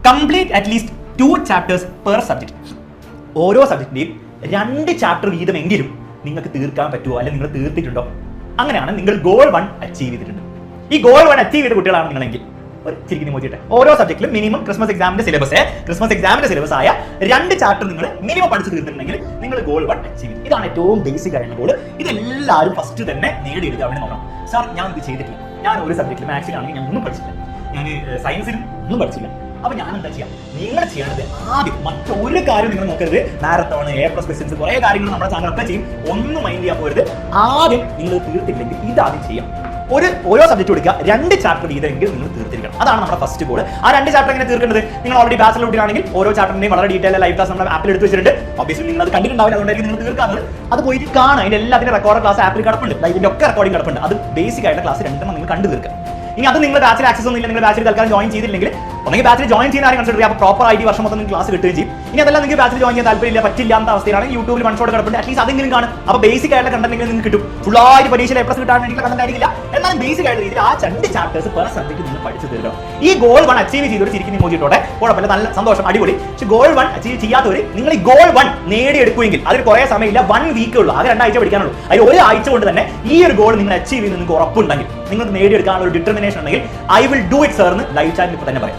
Complete at least 2 chapters per subject. ഓരോ സബ്ജക്റ്റിന്റെയും 2 chapter വീതമെങ്കിലും നിങ്ങൾക്ക് തീർക്കാൻ പറ്റുമോ, അല്ലെങ്കിൽ നിങ്ങൾ തീർത്തിട്ടുണ്ടോ? അങ്ങനെയാണ് നിങ്ങൾ ഗോൾ 1 അച്ചീവ് ചെയ്തിട്ടുണ്ട്. ഈ ഗോൾ 1 അച്ചീവ് ചെയ്ത കുട്ടികളാണ് നിങ്ങളെങ്കിൽ ഒരു ചിരിക്കുന്ന മോചിട്ടെ ഓരോ സബ്ജക്റ്റിലും മിനിമം ക്രിസ്മസ് എക്സാമിന്റെ സിലബസ് ആയ 2 ചാപ്റ്റർ നിങ്ങൾ മിനിമം പഠിച്ചു തീർത്തിട്ടുണ്ടെങ്കിൽ നിങ്ങൾ ഗോൾ 1 അച്ചീവ് ചെയ്തു. ഇതാണ് ഏറ്റവും ബേസിക് ആയിട്ടുള്ള ഗോൾ. ഇതെല്ലാവരും ഫസ്റ്റ് തന്നെ നേടിയെടുക്കുക. അവിടെ നോക്കണം, സാർ ഞാൻ ഇത് ചെയ്തിട്ടില്ല, ഞാൻ ഒരു സബ്ജക്റ്റിൽ മാത്സിലാണെങ്കിൽ ഞാൻ ഒന്നും പഠിച്ചില്ല, ഞാൻ സയൻസിലും ഒന്നും പഠിച്ചില്ല, അപ്പൊ ഞാൻ എന്താ ചെയ്യാം? നിങ്ങൾ ചെയ്യേണ്ടത് ആദ്യം മറ്റൊരു കാര്യം നിങ്ങൾ നോക്കരുത്. മാരത്തോൺ, A+ ക്വസ്റ്റ്യൻസ്, കുറെ കാര്യങ്ങൾ നമ്മുടെ ചാനലൊക്കെ ചെയ്യും, ഒന്നും മൈൻഡ് ചെയ്യാൻ പോരുത്. ആദ്യം നിങ്ങൾ തീർത്തില്ലെങ്കിൽ ഇതാദ്യം ചെയ്യാം. ഓരോ സബ്ജക്ട് കൊടുക്കുക, 2 ചാപ്റ്റർ വീതമെങ്കിൽ നിങ്ങൾ തീർത്തിരിക്കണം. അതാണ് നമ്മുടെ ഫസ്റ്റ് ഗോൾ. ആ 2 ചാപ്റ്റർ എങ്ങനെ തീർക്കേണ്ടത്? നിങ്ങൾ ഓൾറെഡി ബാച്ചിലർ കുട്ടിയാണെങ്കിൽ ഓരോ ചാപ്റ്ററിന്റെയും വളരെ ഡീറ്റെയിൽ ലൈവ് ക്ലാസ് നമ്മുടെ ആപ്പിൽ എടുത്ത് വെച്ചിട്ടുണ്ട്. ഒബ്വിയസ്ലി നിങ്ങൾ അത് കണ്ടിട്ടുണ്ടാവില്ല, അതുകൊണ്ടായിരിക്കും നിങ്ങൾ തീർക്കാറുള്ളത്. അത് പോയിട്ട് കാണാം. അതിന്റെ എല്ലാത്തിന്റെ റെക്കോർഡ് ക്ലാസ് ആപ്പിൽ കിടപ്പുണ്ട്, ലൈവിന്റെ ഒക്കെ റെക്കോർഡിംഗ് കിടപ്പുണ്ട്. അത് ബേസിക് ആയിട്ട് ക്ലാസ് 2 നിങ്ങൾ കണ്ടു തീർക്കുക. ഇനി അത് നിങ്ങൾ ബാച്ചിൽ ആക്സസ് ഒന്നും ഇല്ല, നിങ്ങൾ ബാച്ചിൽ തൽക്കാലം ജോയിൻ ചെയ്തില്ലെങ്കിൽ ഒന്നെങ്കിൽ ബാച്ചിൽ ജോയിൻ ചെയ്യുന്ന ആരും കൺസിഡർ ചെയ്യുക. അപ്പോൾ പ്രോപ്പർ ആയിട്ട് വർഷം മൊത്തം ക്ലാസ് കിട്ടുകയും ചെയ്യും. ഇനി അതെല്ലാം നിങ്ങൾക്ക് ബാച്ചിൽ ജോയിൻ ചെയ്യാൻ താല്പര്യമില്ല, പറ്റില്ല എന്ന അവസ്ഥയിലാണ് യൂട്യൂബിൽ 1 ഷോട്ട് കിടപ്പുണ്ട്. അറ്റ്ലീസ്റ്റ് അതെങ്കിലും കാണും. അപ്പോൾ ബേസിക് ആയിട്ടുള്ള കണ്ടന്റ് നിങ്ങൾക്ക് കിട്ടും. ഫുള്ളായിട്ട് പരീക്ഷയിൽ A+ കിട്ടാൻ വേണ്ടിയിട്ടുള്ള കണ്ടന്റ് ആയിരിക്കില്ല, എന്നാൽ ബേസിക് ആയിട്ട് രീതിയിൽ ആ 2 ചാപ്റ്റേഴ്സ് പെർ സബ്ജക്ട് നിങ്ങൾ പഠിച്ചു തീർക്കണം. ഈ ഗോൾ 1 അച്ചീവ് ചെയ്തൊരു ചിരിക്കുന്ന മോചിട്ടോടെ കുഴപ്പമില്ല, നല്ല സന്തോഷം, അടിപൊളി. പക്ഷേ ഗോൾ 1 അച്ചീവ് ചെയ്യാത്തവർ നിങ്ങൾ ഈ ഗോൾ 1 നേടിയെടുക്കുമെങ്കിൽ അതിൽ കുറേ സമയമില്ല, 1 വീക്കേ ഉള്ളൂ, ആകെ 2 ആഴ്ച പഠിക്കാനുള്ളൂ. അതിൽ ഒരു ആഴ്ച കൊണ്ട് തന്നെ ഈ ഒരു ഗോൾ നിങ്ങൾ അച്ചീവ് ചെയ്യുന്ന നിങ്ങൾക്ക് ഉറപ്പുണ്ടെങ്കിൽ, നിങ്ങൾക്ക് നേടിയെടുക്കാനുള്ള ഒരു ഡിറ്റർമിനേഷൻ ഉണ്ടെങ്കിൽ I will do it sir എന്ന് ലൈവ് ചാറ്റിൽ ഇപ്പോൾ തന്നെ പറയാം.